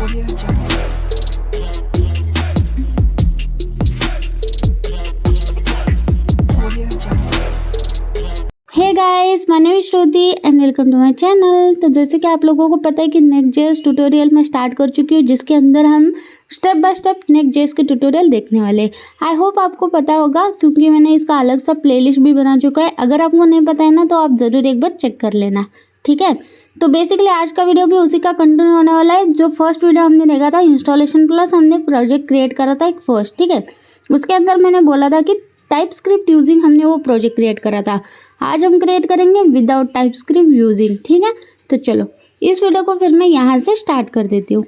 Audio Jungle. Audio Jungle. Hey guys, my name is Shruti and welcome to my channel. तो जैसे कि आप लोगों को पता है कि नेक्स्ट.जेएस ट्यूटोरियल मैं स्टार्ट कर चुकी हूँ, जिसके अंदर हम स्टेप बाय स्टेप नेक्स्ट.जेएस के ट्यूटोरियल देखने वाले हैं। आई होप आपको पता होगा, क्योंकि मैंने इसका अलग सा प्लेलिस्ट भी बना चुका है। अगर आपको नहीं पता है ना, तो आप ज़रूर एक बार चेक कर लेना, ठीक है। तो बेसिकली आज का वीडियो भी उसी का कंटिन्यू होने वाला है। जो फर्स्ट वीडियो हमने देखा था इंस्टॉलेशन प्लस, हमने प्रोजेक्ट क्रिएट करा था एक फर्स्ट, ठीक है। उसके अंदर मैंने बोला था कि टाइपस्क्रिप्ट यूजिंग हमने वो प्रोजेक्ट क्रिएट करा था। आज हम क्रिएट करेंगे विदाउट टाइपस्क्रिप्ट यूजिंग, ठीक है। तो चलो इस वीडियो को फिर मैं यहाँ से स्टार्ट कर देती हूँ।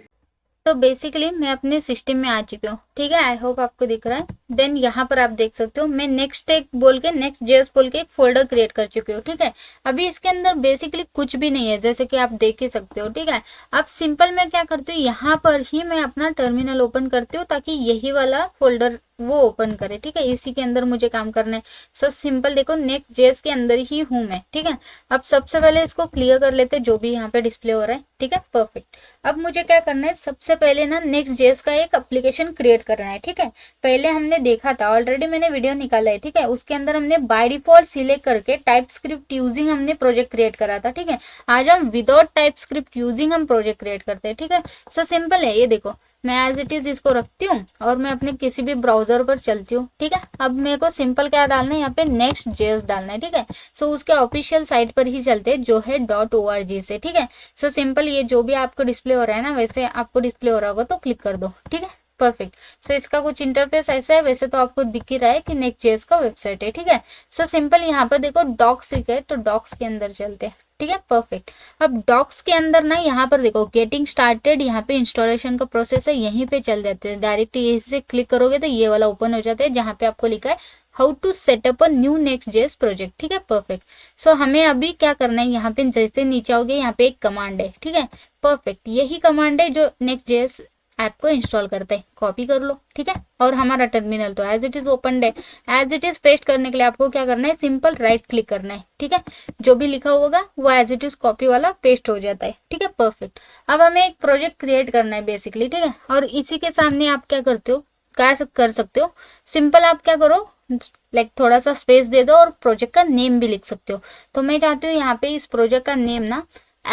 तो बेसिकली मैं अपने सिस्टम में आ चुकी हूँ, ठीक है। आई होप आपको दिख रहा है। देन यहाँ पर आप देख सकते हो मैं नेक्स्ट एक बोल के नेक्स्ट.जेएस बोल के एक फोल्डर क्रिएट कर चुकी हूँ, ठीक है। अभी इसके अंदर बेसिकली कुछ भी नहीं है, जैसे कि आप देख ही सकते हो, ठीक है। अब सिंपल मैं क्या करती हूँ, यहाँ पर ही मैं अपना टर्मिनल ओपन करती हूँ ताकि यही वाला फोल्डर वो ओपन करे, ठीक है। इसी के अंदर मुझे काम करना है। सो सिंपल देखो, नेक्स्ट.जेएस के अंदर ही हूँ मैं, ठीक है। अब सबसे पहले इसको क्लियर कर लेते हैं, जो भी यहाँ पे डिस्प्ले हो रहा है, ठीक है। परफेक्ट। अब मुझे क्या करना है, सबसे पहले ना नेक्स्ट.जेएस का एक एप्लीकेशन क्रिएट करना है, ठीक है। पहले हमने देखा था, ऑलरेडी मैंने वीडियो निकाला है, ठीक है। उसके अंदर हमने बाय डिफॉल्ट सिलेक्ट करके टाइपस्क्रिप्ट यूजिंग हमने प्रोजेक्ट क्रिएट करा था, ठीक है। आज हम विदाउट टाइपस्क्रिप्ट यूजिंग हम प्रोजेक्ट क्रिएट करते हैं, ठीक है। सो सिंपल है, ये देखो मैं एज इट इज इसको रखती हूँ और मैं अपने किसी भी ब्राउजर पर चलती हूँ, ठीक है। अब मेरे को सिंपल क्या डालना है, यहाँ पे नेक्स्ट.जेएस डालना है, ठीक है। सो उसके ऑफिशियल साइट पर ही चलते हैं, जो है .org से, ठीक है। सो सिंपल ये जो भी आपको डिस्प्ले हो रहा है ना, वैसे आपको डिस्प्ले हो रहा होगा तो क्लिक कर दो, ठीक है। परफेक्ट। सो इसका कुछ इंटरफेस ऐसा है, वैसे तो आपको दिख ही रहा है कि नेक्स्ट.जेएस का वेबसाइट है, ठीक है। सो सिंपल यहाँ पर देखो डॉक्स है, तो डॉक्स के अंदर चलते हैं, ठीक है। परफेक्ट। अब डॉक्स के अंदर ना यहाँ पर देखो गेटिंग स्टार्टेड, यहाँ पे इंस्टॉलेशन का प्रोसेस है, यहीं पे चल जाते हैं। डायरेक्ट यहीं से क्लिक करोगे तो ये वाला ओपन हो जाता है, जहाँ पे आपको लिखा है how to set up a new Next JS project, ठीक है। परफेक्ट। सो हमें अभी क्या करना है, यहाँ पे जैसे नीचे आओगे यहाँ पे एक कमांड है, ठीक है। परफेक्ट। यही कमांड है जो नेक्स्ट.जेएस ऐप को इंस्टॉल करते हैं। कॉपी कर लो, ठीक है। और हमारा टर्मिनल तो एज इट इज ओपन है। एज इट इज पेस्ट करने के लिए आपको क्या करना है, सिंपल राइट क्लिक करना है, ठीक है। जो भी लिखा होगा वो एज इट इज कॉपी वाला पेस्ट हो जाता है, ठीक है। परफेक्ट। अब हमें एक प्रोजेक्ट क्रिएट करना है बेसिकली, ठीक है। और इसी के सामने आप क्या करते हो, क्या कर सकते हो, सिंपल आप क्या करो, लाइक थोड़ा सा स्पेस दे दो और प्रोजेक्ट का नेम भी लिख सकते हो। तो मैं चाहती हूँ यहाँ पे इस प्रोजेक्ट का नेम ना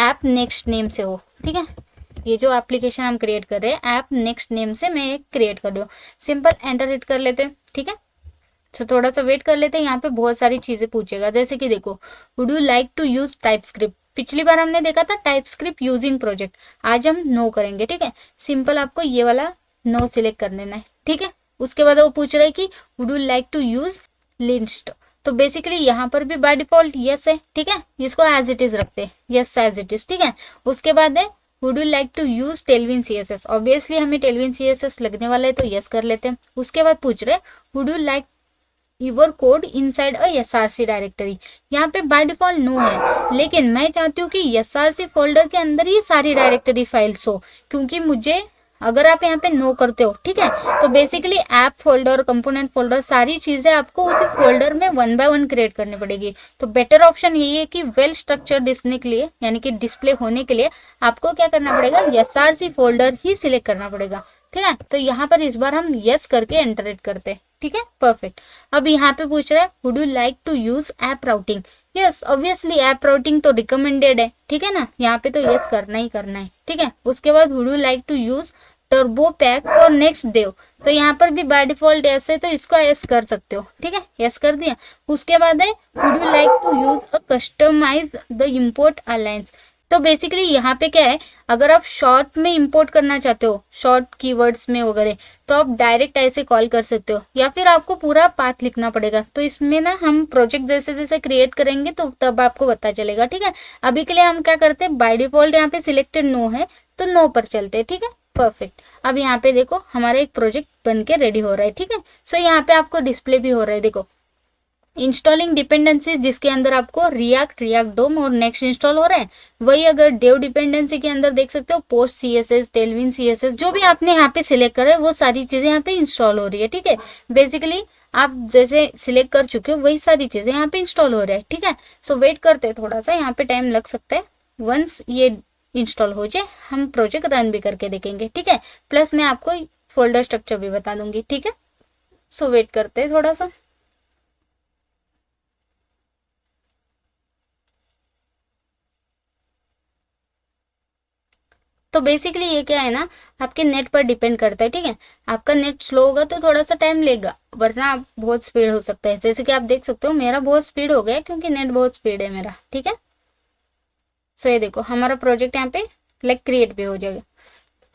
ऐप नेक्स्ट नेम से हो, ठीक है। ये जो एप्लीकेशन हम क्रिएट कर रहे हैं ऐप नेक्स्ट नेम से मैं एक क्रिएट कर दूँ। सिंपल एंटर हिट कर लेते हैं, ठीक है। तो थोड़ा सा वेट कर लेते हैं, यहाँ पे बहुत सारी चीजें पूछेगा, जैसे कि देखो would you like to use TypeScript. पिछली बार हमने देखा था टाइपस्क्रिप्ट यूजिंग प्रोजेक्ट, आज हम नो करेंगे, ठीक है। सिंपल आपको ये वाला नो सिलेक्ट कर देना है, ठीक है। उसके बाद वो पूछ रहा है कि would you like to use list. तो बेसिकली यहाँ पर भी बाय डिफॉल्ट यस है, ठीक है। इसको एज इट इज रखते हैं, यस एज इट इज, ठीक है। उसके बाद है would you like to use Tailwind CSS। Obviously हमें टेलविन CSS लगने वाला है, तो यस कर लेते हैं। उसके बाद पूछ रहे would you like your code inside a SRC directory. यहाँ पे बाय डिफॉल्ट नो है, लेकिन मैं चाहती हूँ कि SRC फोल्डर के अंदर ही सारी डायरेक्टरी फाइल्स हो, क्योंकि मुझे अगर आप यहाँ पे नो करते हो, ठीक है, तो basically app folder, component folder, सारी चीजें आपको उसी फोल्डर में वन बाय वन क्रिएट करनी पड़ेगी। तो बेटर ऑप्शन यही है कि वेल स्ट्रक्चर दिखने के लिए, यानी कि डिस्प्ले होने के लिए आपको क्या करना पड़ेगा, SRC फोल्डर ही सिलेक्ट करना पड़ेगा, ठीक है। तो यहाँ पर इस बार हम यस करके एंटर इट करते हैं, ठीक है। परफेक्ट। अब यहाँ पे पूछ रहा है would you like to use app routing. Yes, obviously app routing तो रिकमेंडेड है, ठीक है ना। यहाँ पे तो यस करना ही करना है, ठीक है। उसके बाद would you like to use Turbopack for next dev. तो यहाँ पर भी बाय डिफॉल्ट यस है, तो इसको यस कर सकते हो, ठीक है। यस कर दिया। उसके बाद है would you like to use a customize the import alliance. तो बेसिकली यहाँ पे क्या है, अगर आप शॉर्ट में इंपोर्ट करना चाहते हो, शॉर्ट कीवर्ड्स में वगैरह, तो आप डायरेक्ट ऐसे कॉल कर सकते हो, या फिर आपको पूरा पाथ लिखना पड़ेगा। तो इसमें ना हम प्रोजेक्ट जैसे जैसे क्रिएट करेंगे तो तब आपको पता चलेगा, ठीक है। अभी के लिए हम क्या करते हैं, बाय डिफॉल्ट यहाँ पे सिलेक्टेड नो है, तो नो पर चलते हैं, ठीक है। परफेक्ट। अब यहाँ पे देखो हमारा एक प्रोजेक्ट बन के रेडी हो रहा है, ठीक है। सो यहाँ पे आपको डिस्प्ले भी हो रहा है, देखो इंस्टॉलिंग डिपेंडेंसीज, जिसके अंदर आपको रिएक्ट डोम और नेक्स्ट इंस्टॉल हो रहे हैं। वही अगर डेव डिपेंडेंसी के अंदर देख सकते हो पोस्ट CSS, टेलविन CSS, जो भी आपने यहाँ पे सिलेक्ट करा है वो सारी चीजें यहाँ पे इंस्टॉल हो रही है, ठीक है। बेसिकली आप जैसे सिलेक्ट कर चुके हो वही सारी चीजें यहाँ पे इंस्टॉल हो रहा है, ठीक है। सो वेट करते हैं, थोड़ा सा यहाँ पे टाइम लग सकता है। वंस ये इंस्टॉल हो जाए हम प्रोजेक्ट रन भी करके देखेंगे, ठीक है। प्लस मैं आपको फोल्डर स्ट्रक्चर भी बता दूंगी, ठीक है। सो वेट करते हैं थोड़ा सा। तो बेसिकली ये क्या है ना, आपके नेट पर डिपेंड करता है, ठीक है। आपका नेट स्लो होगा तो थोड़ा सा टाइम लेगा, वरना आप बहुत स्पीड हो सकता है। जैसे कि आप देख सकते हो मेरा बहुत स्पीड हो गया क्योंकि नेट बहुत स्पीड है मेरा, ठीक है। सो ये देखो हमारा प्रोजेक्ट यहाँ पे लाइक क्रिएट भी हो जाएगा,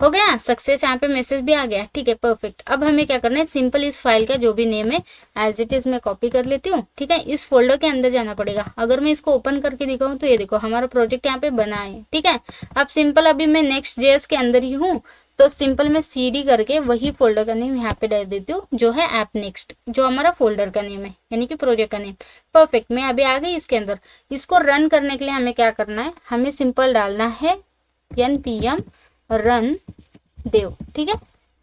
हो गया सक्सेस। यहाँ पे मैसेज भी आ गया, ठीक है परफेक्ट। अब हमें क्या करना है, सिंपल इस फाइल का जो भी नेम है एज इट इज मैं कॉपी कर लेती हूँ, ठीक है। इस फोल्डर के अंदर जाना पड़ेगा। अगर मैं इसको ओपन करके दिखाऊँ तो ये देखो हमारा प्रोजेक्ट यहाँ पे बना है, ठीक है। अब सिंपल अभी मैं नेक्स्ट जेएस के अंदर ही हूँ, तो सिंपल मैं सीडी करके वही फोल्डर का नेम यहाँ पे डाल देती हूँ जो है ऐप नेक्स्ट, जो हमारा फोल्डर का नेम है यानी कि प्रोजेक्ट का नेम। परफेक्ट, मैं अभी आ गई इसके अंदर। इसको रन करने के लिए हमें क्या करना है, हमें सिंपल डालना है npm रन देव, ठीक है।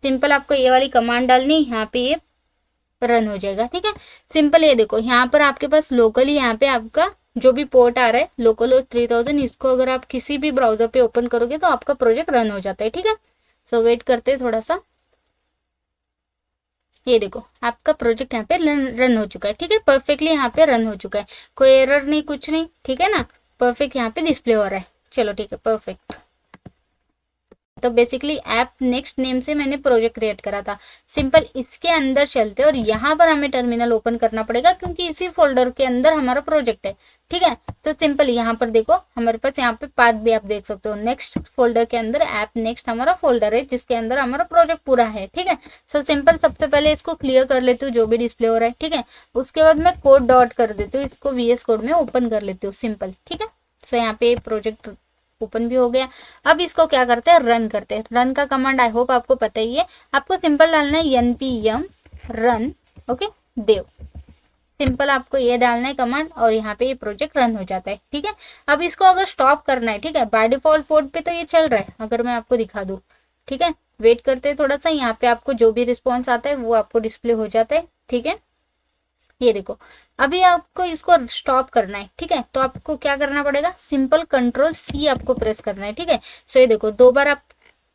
सिंपल आपको ये वाली कमांड डालनी, यहाँ पे ये रन हो जाएगा, ठीक है। सिंपल ये देखो यहाँ पर आपके पास लोकली यहाँ पे आपका जो भी पोर्ट आ रहा है लोकल 3000, इसको अगर आप किसी भी ब्राउजर पे ओपन करोगे तो आपका प्रोजेक्ट रन हो जाता है, ठीक है। सो वेट करते हैं थोड़ा सा। ये देखो आपका प्रोजेक्ट यहाँ पे रन हो चुका है, ठीक है। परफेक्टली यहाँ पे रन हो चुका है, कोई एरर नहीं कुछ नहीं, ठीक है ना। परफेक्ट यहाँ पे डिस्प्ले हो रहा है, चलो ठीक है परफेक्ट। तो बेसिकली ऐप नेक्स्ट नेम से मैंने प्रोजेक्ट क्रिएट करा था। सिंपल इसके अंदर चलते और यहाँ पर हमें टर्मिनल ओपन करना पड़ेगा क्योंकि इसी फोल्डर के अंदर हमारा प्रोजेक्ट है, ठीक है। तो सिंपल यहाँ पर देखो हमारे पास यहाँ पे पाथ भी आप देख सकते हो, नेक्स्ट फोल्डर के अंदर ऐप नेक्स्ट हमारा फोल्डर है जिसके अंदर हमारा प्रोजेक्ट पूरा है, ठीक है। सो सिंपल सबसे पहले इसको क्लियर कर लेती हूँ जो भी डिस्प्ले हो रहा है, ठीक है। उसके बाद मैं कोड डॉट कर देती हूँ, इसको VS कोड में ओपन कर लेती हूँ सिंपल, ठीक है। सो यहाँ पे प्रोजेक्ट ओपन भी हो गया। अब इसको क्या करते हैं, रन करते हैं। रन का कमांड आई होप आपको पता ही है, आपको सिंपल डालना है npm रन ओके देव। सिंपल आपको ये डालना है कमांड और यहाँ पे ये प्रोजेक्ट रन हो जाता है, ठीक है। अब इसको अगर स्टॉप करना है, ठीक है, बाय डिफॉल्ट पोर्ट पे तो ये चल रहा है, अगर मैं आपको दिखा दूँ, ठीक है। वेट करते हैं थोड़ा सा, यहाँ पे आपको जो भी रिस्पॉन्स आता है वो आपको डिस्प्ले हो जाता है, ठीक है। ये देखो अभी आपको इसको स्टॉप करना है, ठीक है। तो आपको क्या करना पड़ेगा, सिंपल Ctrl+C आपको प्रेस करना है, ठीक है। सो ये देखो 2 बार आप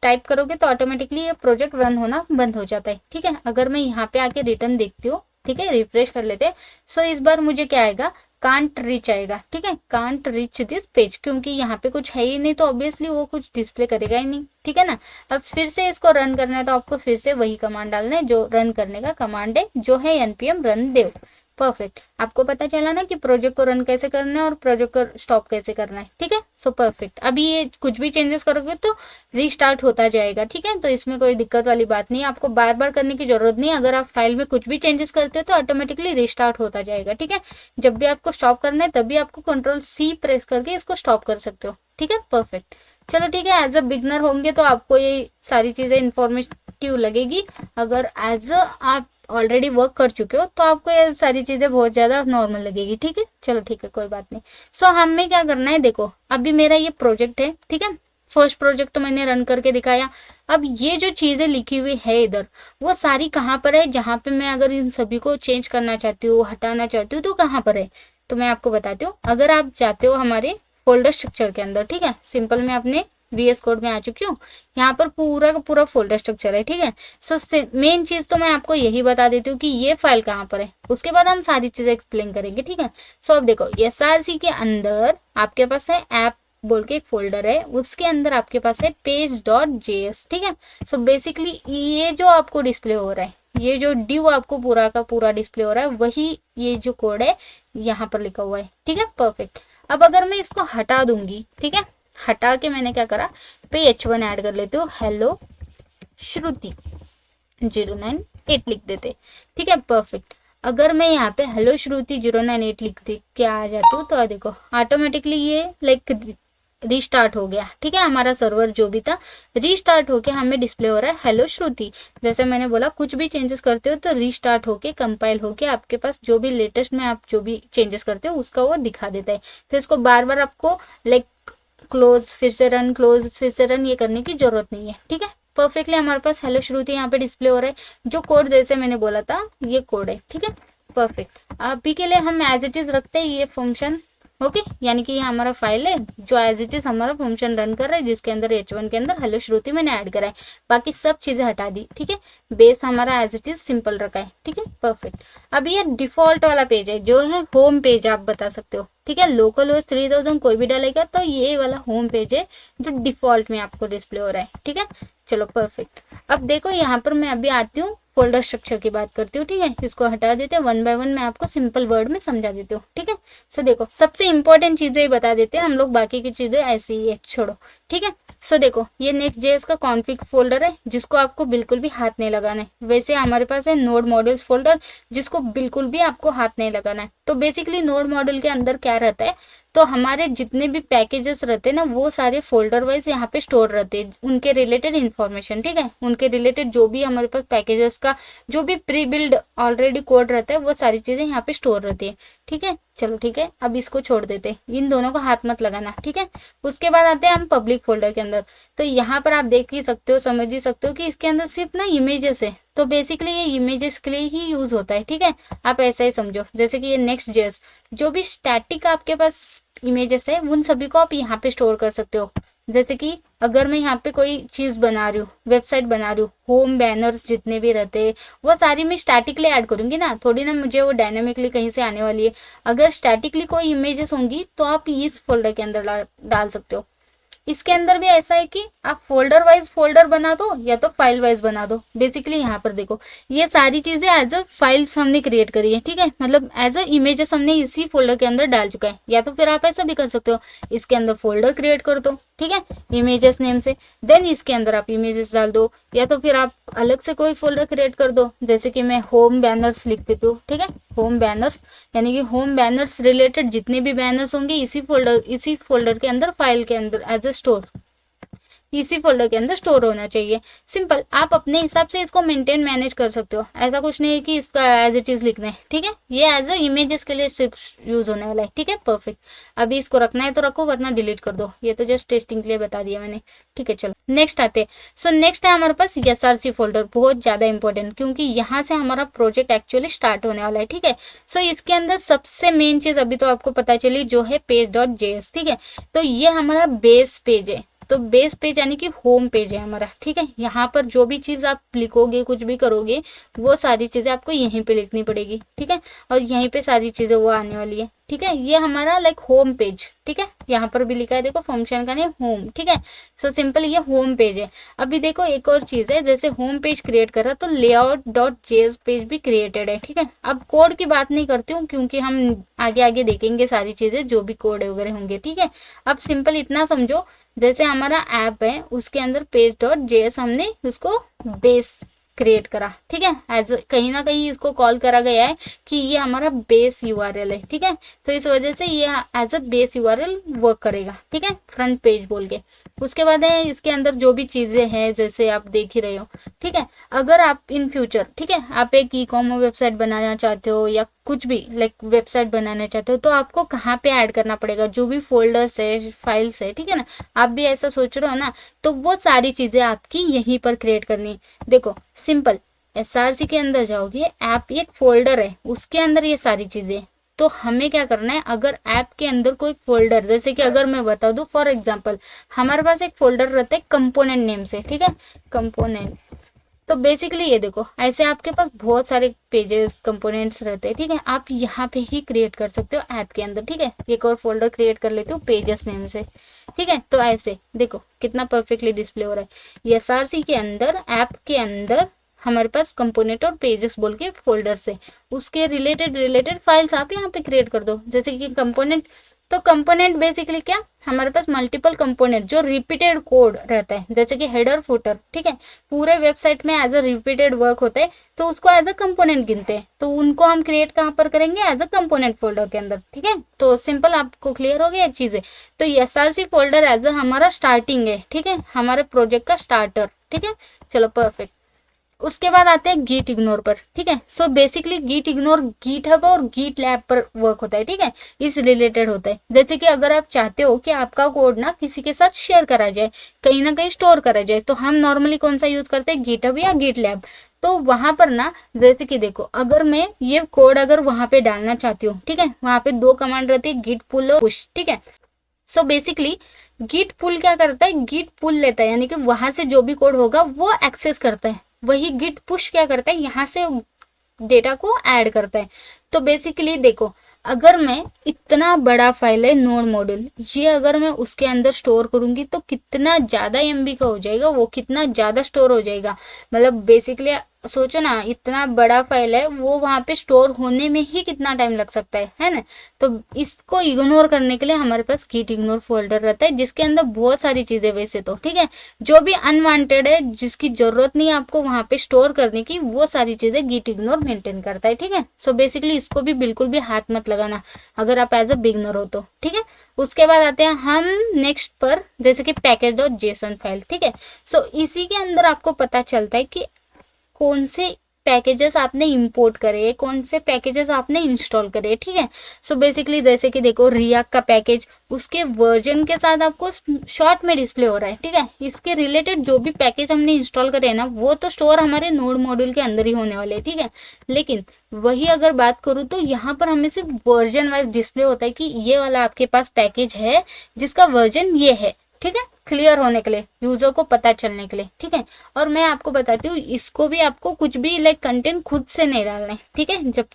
टाइप करोगे तो ऑटोमेटिकली ये प्रोजेक्ट रन होना बंद हो जाता है, ठीक है। अगर मैं यहाँ पे आके रिटर्न देखती हूँ, ठीक है, रिफ्रेश कर लेते हैं। सो इस बार मुझे क्या आएगा, कांट रीच आएगा, ठीक है, कांट रीच दिस पेज, क्योंकि यहाँ पे कुछ है ही नहीं तो ऑब्वियसली वो कुछ डिस्प्ले करेगा ही नहीं, ठीक है ना। अब फिर से इसको रन करना है तो आपको फिर से वही कमांड डालना है जो रन करने का कमांड है, जो है npm रन देव। परफेक्ट, आपको पता चला ना कि प्रोजेक्ट को रन कैसे करना है और प्रोजेक्ट को स्टॉप कैसे करना है, ठीक है। सो परफेक्ट, अभी ये कुछ भी चेंजेस करोगे तो रीस्टार्ट होता जाएगा, ठीक है। तो इसमें कोई दिक्कत वाली बात नहीं है, आपको बार बार करने की जरूरत नहीं है। अगर आप फाइल में कुछ भी चेंजेस करते हो तो ऑटोमेटिकली रीस्टार्ट होता जाएगा, ठीक है। जब भी आपको स्टॉप करना है तभी आपको Ctrl+C प्रेस करके इसको स्टॉप कर सकते हो, ठीक है। परफेक्ट, चलो ठीक है। एज अ बिगनर होंगे तो आपको ये सारी चीजें इंफॉर्मेटिव लगेगी, अगर एज अ आप ऑलरेडी वर्क कर चुके हो तो आपको ये सारी चीजें बहुत ज्यादा नॉर्मल लगेगी, ठीक है। चलो ठीक है कोई बात नहीं। सो हमें क्या करना है, देखो अभी मेरा ये प्रोजेक्ट है, ठीक है। फर्स्ट प्रोजेक्ट तो मैंने रन करके दिखाया। अब ये जो चीजें लिखी हुई है इधर, वो सारी कहाँ पर है, जहाँ पे मैं अगर इन सभी को चेंज करना चाहती हूँ, हटाना चाहती हूँ, तो कहाँ पर है, तो मैं आपको बताती हूँ। अगर आप जाते हो हमारे फोल्डर स्ट्रक्चर के अंदर, ठीक है, सिंपल मैं अपने VS कोड में आ चुकी हूँ। यहाँ पर पूरा का पूरा फोल्डर स्ट्रक्चर है, ठीक है। सो मेन चीज तो मैं आपको यही बता देती हूँ कि ये फाइल कहाँ पर है, उसके बाद हम सारी चीजें एक्सप्लेन करेंगे, ठीक है। सो अब देखो SRC के अंदर आपके पास है ऐप बोल के एक फोल्डर है, उसके अंदर आपके पास है page.js, ठीक है। सो बेसिकली ये जो आपको डिस्प्ले हो रहा है, ये जो div आपको पूरा का पूरा डिस्प्ले हो रहा है, वही ये जो कोड है यहाँ पर लिखा हुआ है, ठीक है। परफेक्ट, अब अगर मैं इसको हटा दूंगी, ठीक है, हटा के मैंने क्या करा, PH1 ऐड कर लेती हूँ, हेलो श्रुति 098 लिख देते, ठीक है। परफेक्ट, अगर मैं यहाँ पे हेलो श्रुति 098 लिख दे के आ जाती हूँ तो देखो ऑटोमेटिकली ये लाइक रीस्टार्ट हो गया, ठीक है। हमारा सर्वर जो भी था रीस्टार्ट होके हमें डिस्प्ले हो रहा है हेलो श्रुति। जैसे मैंने बोला कुछ भी चेंजेस करते हो तो रीस्टार्ट होके कंपाइल होके आपके पास जो भी लेटेस्ट में आप जो भी चेंजेस करते हो उसका वो दिखा देता है। तो इसको बार बार आपको लाइक क्लोज फिर से रन, क्लोज फिर से रन, ये करने की जरूरत नहीं है, ठीक है। परफेक्टली हमारे पास हेलो श्रुति यहाँ पे डिस्प्ले हो रहा है, जो कोड जैसे मैंने बोला था ये कोड है, ठीक है। परफेक्ट, अभी के लिए हम एज इट इज रखते हैं ये फंक्शन ओके, यानी कि ये हमारा फाइल है जो एज इट इज हमारा फंक्शन रन कर रहा है, जिसके अंदर h1 के अंदर हेलो श्रुति मैंने ऐड करा है, बाकी सब चीजें हटा दी। ठीक है, बेस हमारा एज इट इज सिंपल रखा है। ठीक है, परफेक्ट। अब ये डिफॉल्ट वाला पेज है जो है होम पेज आप बता सकते हो। ठीक है, लोकल OS 3000 कोई भी डालेगा तो ये वाला होम पेज है जो डिफॉल्ट में आपको डिस्प्ले हो रहा है। ठीक है, चलो परफेक्ट। अब देखो यहाँ पर मैं अभी आती हूँ फोल्डर स्ट्रक्चर की बात करती हूँ। ठीक है, इसको हटा देते हैं, वन बाय वन मैं आपको सिंपल वर्ड में समझा देती हूँ। ठीक है, सो देखो सबसे इंपॉर्टेंट चीजें ही बता देते हैं हम लोग, बाकी की चीजें ऐसे ही है, छोड़ो। ठीक है, सो देखो ये नेक्स्ट.js का कॉन्फ़िग फोल्डर है जिसको आपको बिल्कुल भी हाथ नहीं लगाना है। वैसे हमारे पास है नोड मॉड्यूल्स फोल्डर जिसको बिल्कुल भी आपको हाथ नहीं लगाना है। तो बेसिकली नोड मॉड्यूल के अंदर क्या रहता है, तो हमारे जितने भी पैकेजेस रहते हैं ना वो सारे फोल्डर वाइज यहाँ पे स्टोर रहते हैं, उनके रिलेटेड इन्फॉर्मेशन। ठीक है, उनके रिलेटेड जो भी हमारे पास पैकेजेस का जो भी प्री बिल्ड ऑलरेडी कोड रहता है वो सारी चीजें यहाँ पे स्टोर रहती है। ठीक है, चलो ठीक है, अब इसको छोड़ देते हैं, इन दोनों को हाथ मत लगाना। ठीक है, उसके बाद आते हैं हम पब्लिक फोल्डर के अंदर। तो यहाँ पर आप देख ही सकते हो, समझ ही सकते हो कि इसके अंदर सिर्फ ना इमेजेस है, तो बेसिकली ये इमेजेस के लिए ही यूज होता है। ठीक है, आप ऐसा ही समझो, जैसे कि ये नेक्स्ट.js जो भी स्टैटिक आपके पास इमेजेस है उन सभी को आप यहाँ पे स्टोर कर सकते हो। जैसे कि अगर मैं यहाँ पे कोई चीज बना रही हूँ, वेबसाइट बना रही हूँ, होम बैनर्स जितने भी रहते हैं वो सारी मैं स्टैटिकली ऐड करूंगी ना, थोड़ी ना मुझे वो डायनेमिकली कहीं से आने वाली है। अगर स्टैटिकली कोई इमेजेस होंगी तो आप इस फोल्डर के अंदर डाल सकते हो। इसके अंदर भी ऐसा है कि आप फोल्डर वाइज फोल्डर बना दो या तो फाइल वाइज बना दो। बेसिकली यहाँ पर देखो ये सारी चीजें एज अ फाइल्स हमने क्रिएट करी है। ठीक है, मतलब एज अ इमेजेस हमने इसी फोल्डर के अंदर डाल चुका है। या तो फिर आप ऐसा भी कर सकते हो, इसके अंदर फोल्डर क्रिएट कर दो। ठीक है, इमेजेस नेम से, देन इसके अंदर आप इमेजेस डाल दो, या तो फिर आप अलग से कोई फोल्डर क्रिएट कर दो। जैसे कि मैं होम बैनर्स लिख देती हूँ। ठीक है, होम बैनर्स यानी कि होम बैनर्स रिलेटेड जितने भी बैनर्स होंगे इसी फोल्डर के अंदर, फाइल के अंदर एज अ स्टोर, इसी फोल्डर के अंदर स्टोर होना चाहिए। सिंपल, आप अपने हिसाब से इसको मेंटेन मैनेज कर सकते हो, ऐसा कुछ नहीं है कि इसका एज इट इज लिखना है। ठीक है, ये एज अ इमेजेस के लिए सिर्फ यूज होने वाला है। ठीक है, परफेक्ट। अभी इसको रखना है तो रखो, वरना डिलीट कर दो, ये तो जस्ट टेस्टिंग के लिए बता दिया मैंने। ठीक है, चलो नेक्स्ट आते हैं। सो नेक्स्ट है हमारे पास SRC फोल्डर, बहुत ज्यादा इंपॉर्टेंट, क्योंकि यहाँ से हमारा प्रोजेक्ट एक्चुअली स्टार्ट होने वाला है। ठीक है, सो इसके अंदर सबसे मेन चीज अभी तो आपको पता चली जो है page.js। ठीक है, तो ये हमारा बेस पेज है, तो बेस पेज यानी कि होम पेज है हमारा। ठीक है, यहाँ पर जो भी चीज आप लिखोगे, कुछ भी करोगे, वो सारी चीजें आपको यहीं पे लिखनी पड़ेगी। ठीक है, और यहीं पे सारी चीजें वो आने वाली है। ठीक है, ये हमारा लाइक होम पेज। ठीक है, यहाँ पर भी लिखा है देखो, फंक्शन का नेम होम। ठीक है, सो सिंपल ये होम पेज है। अभी देखो एक और चीज है, जैसे होम पेज क्रिएट करा तो layout.js पेज भी क्रिएटेड है। ठीक है, अब कोड की बात नहीं करती हूँ क्योंकि हम आगे आगे देखेंगे सारी चीजें जो भी कोड वगैरह होंगे। ठीक है, अब सिंपल इतना समझो, जैसे हमारा ऐप है उसके अंदर page.js हमने उसको बेस क्रिएट करा। ठीक है, एज कहीं ना कहीं इसको कॉल करा गया है कि ये हमारा बेस URL है। ठीक है, तो इस वजह से ये as a base URL work करेगा। ठीक है, फ्रंट पेज बोल के। उसके बाद है इसके अंदर जो भी चीजें हैं जैसे आप देख ही रहे हो। ठीक है, अगर आप इन फ्यूचर, ठीक है, आप एक ई-कॉमर्स वेबसाइट बनाना चाहते हो या कुछ भी लाइक वेबसाइट बनाना चाहते हो तो आपको कहाँ पे ऐड करना पड़ेगा, जो भी फोल्डर्स है, फाइल्स है। ठीक है ना, आप भी ऐसा सोच रहे हो ना, तो वो सारी चीजें आपकी यहीं पर क्रिएट करनी है। देखो सिंपल, SRC के अंदर जाओगे, ऐप एक फोल्डर है उसके अंदर ये सारी चीजें, तो हमें क्या करना है, अगर ऐप के अंदर कोई फोल्डर, जैसे कि अगर मैं बता दूं फॉर एग्जांपल, हमारे पास एक फोल्डर रहता है कंपोनेंट नेम से। ठीक है, कंपोनेंट, तो बेसिकली ये देखो ऐसे आपके पास बहुत सारे पेजेस कंपोनेंट्स रहते हैं। ठीक है, आप यहाँ पे ही क्रिएट कर सकते हो ऐप के अंदर। ठीक है, एक और फोल्डर क्रिएट कर लेते हो पेजेस नेम से। ठीक है, तो ऐसे देखो कितना परफेक्टली डिस्प्ले हो रहा है। SRC के अंदर, ऐप के अंदर हमारे पास कंपोनेंट और पेजेस बोल के फोल्डर से उसके रिलेटेड फाइल्स आप यहाँ पे क्रिएट कर दो। जैसे कि कंपोनेंट, तो कंपोनेंट बेसिकली क्या, हमारे पास मल्टीपल कंपोनेंट जो रिपीटेड कोड रहता है, जैसे कि हेडर फुटर। ठीक है, पूरे वेबसाइट में एज अ रिपीटेड वर्क होता है तो उसको एज अ कंपोनेंट गिनते हैं, तो उनको हम क्रिएट कहाँ पर करेंगे, एज अ कंपोनेंट फोल्डर के अंदर। ठीक है, तो सिंपल आपको क्लियर हो गया चीजें। तो SRC फोल्डर एज अ हमारा स्टार्टिंग है। ठीक है, हमारे प्रोजेक्ट का स्टार्टर। ठीक है, चलो परफेक्ट। उसके बाद आते हैं गीट इग्नोर पर। ठीक है, so basically git ignore git hub और गीट लैब पर वर्क होता है। ठीक है, इस रिलेटेड होता है। जैसे कि अगर आप चाहते हो कि आपका कोड ना किसी के साथ शेयर करा जाए, कहीं ना कहीं स्टोर करा जाए, तो हम नॉर्मली कौन सा यूज करते हैं, गीट हब या गीट लैब। तो वहां पर ना जैसे कि देखो, अगर मैं ये कोड अगर वहां पे डालना चाहती हूँ, ठीक है, वहां पे 2 कमांड रहती है, गिट पुल और पुश, ठीक है। सो बेसिकली गिट पुल क्या करता है, गिट पुल लेता है, यानी कि वहां से जो भी कोड होगा वो एक्सेस करता है। वही गिट पुश क्या करता है, यहाँ से डेटा को ऐड करता है। तो बेसिकली देखो, अगर मैं इतना बड़ा फाइल है नोड मॉड्यूल, ये अगर मैं उसके अंदर स्टोर करूंगी तो कितना ज़्यादा एमबी का हो जाएगा, वो कितना ज़्यादा स्टोर हो जाएगा। मतलब बेसिकली सोचो ना, इतना बड़ा फाइल है, वो वहाँ पे स्टोर होने में ही कितना टाइम लग सकता है ना। तो इसको इग्नोर करने के लिए हमारे पास गिट इग्नोर फोल्डर रहता है, जिसके अंदर बहुत सारी चीज़ें वैसे तो, ठीक है, जो भी अनवांटेड है, जिसकी ज़रूरत नहीं है आपको वहाँ पे स्टोर करने की, वो सारी चीज़ें गिट इग्नोर मेंटेन करता है, ठीक है। सो बेसिकली इसको भी बिल्कुल भी हाथ मत लगाना अगर आप एज अ बिगनर हो तो, ठीक है। उसके बाद आते हैं हम नेक्स्ट पर, जैसे कि package.json फाइल, ठीक है। सो इसी के अंदर आपको पता चलता है कि कौन से पैकेजेस आपने इंपोर्ट करे, कौन से पैकेजेस आपने इंस्टॉल करे, ठीक है। सो बेसिकली जैसे कि देखो, रिएक्ट का पैकेज उसके वर्जन के साथ आपको शॉर्ट में डिस्प्ले हो रहा है, ठीक है। इसके रिलेटेड जो भी पैकेज हमने इंस्टॉल करे हैं ना, वो तो स्टोर हमारे नोड मॉड्यूल के अंदर ही होने वाले हैं, ठीक है। लेकिन वही अगर बात करूँ तो यहाँ पर हमें सिर्फ वर्जन वाइज डिस्प्ले होता है कि ये वाला आपके पास पैकेज है जिसका वर्जन ये है, ठीक है, क्लियर होने के लिए, यूजर को पता चलने के लिए, ठीक है। और मैं आपको बताती हूँ, इसको भी आपको कुछ भी लाइक कंटेंट खुद से नहीं डालना है, ठीक है, जब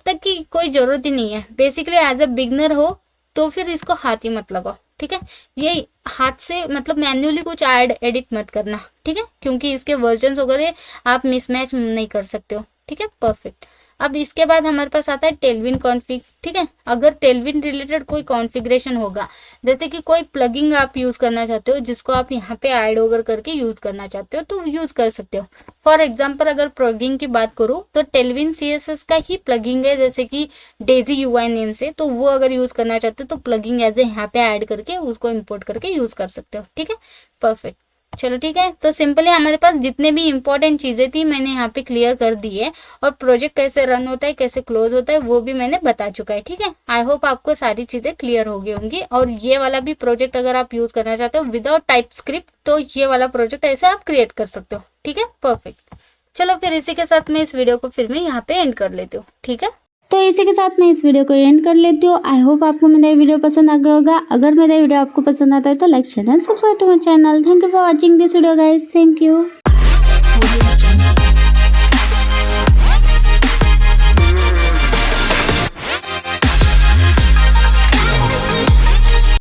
तक कि कोई जरूरत ही नहीं है। बेसिकली एज अ बिगनर हो तो फिर इसको हाथ ही मत लगाओ, ठीक है। ये हाथ से मतलब मैन्युअली कुछ एडिट मत करना, ठीक है, क्योंकि इसके वर्जन वगैरह आप मिसमैच नहीं कर सकते हो, ठीक है, परफेक्ट। अब इसके बाद हमारे पास आता है टेलविन कॉन्फ़िग, ठीक है। अगर टेलविन रिलेटेड कोई कॉन्फ़िगरेशन होगा, जैसे कि कोई प्लगइन आप यूज़ करना चाहते हो जिसको आप यहाँ पे ऐड ओवर करके यूज़ करना चाहते हो, तो यूज़ कर सकते हो। फॉर एग्जांपल अगर प्लगइन की बात करूँ तो टेलविन CSS का ही प्लगइन है, जैसे कि डेजी UI नेम से, तो वो अगर यूज़ करना चाहते हो तो प्लगइन एज ए यहाँ पे ऐड करके उसको इम्पोर्ट करके यूज़ कर सकते हो, ठीक है, परफेक्ट। चलो ठीक है, तो सिंपली हमारे पास जितने भी इंपॉर्टेंट चीज़ें थी मैंने यहाँ पे क्लियर कर दी है, और प्रोजेक्ट कैसे रन होता है, कैसे क्लोज होता है, वो भी मैंने बता चुका है, ठीक है। आई होप आपको सारी चीज़ें क्लियर हो गई होंगी। और ये वाला भी प्रोजेक्ट अगर आप यूज़ करना चाहते हो विदाउट टाइपस्क्रिप्ट, तो ये वाला प्रोजेक्ट ऐसे आप क्रिएट कर सकते हो, ठीक है, परफेक्ट। चलो फिर इसी के साथ मैं इस वीडियो को फिर मैं यहाँ पे एंड कर लेती हूँ, ठीक है। तो इसी के साथ मैं इस वीडियो को एंड कर लेती हूँ। आई होप आपको मेरा वीडियो पसंद आ गया होगा। अगर मेरा वीडियो आपको पसंद आता है तो like share and subscribe to my channel. Thank you for watching this video guys, thank you.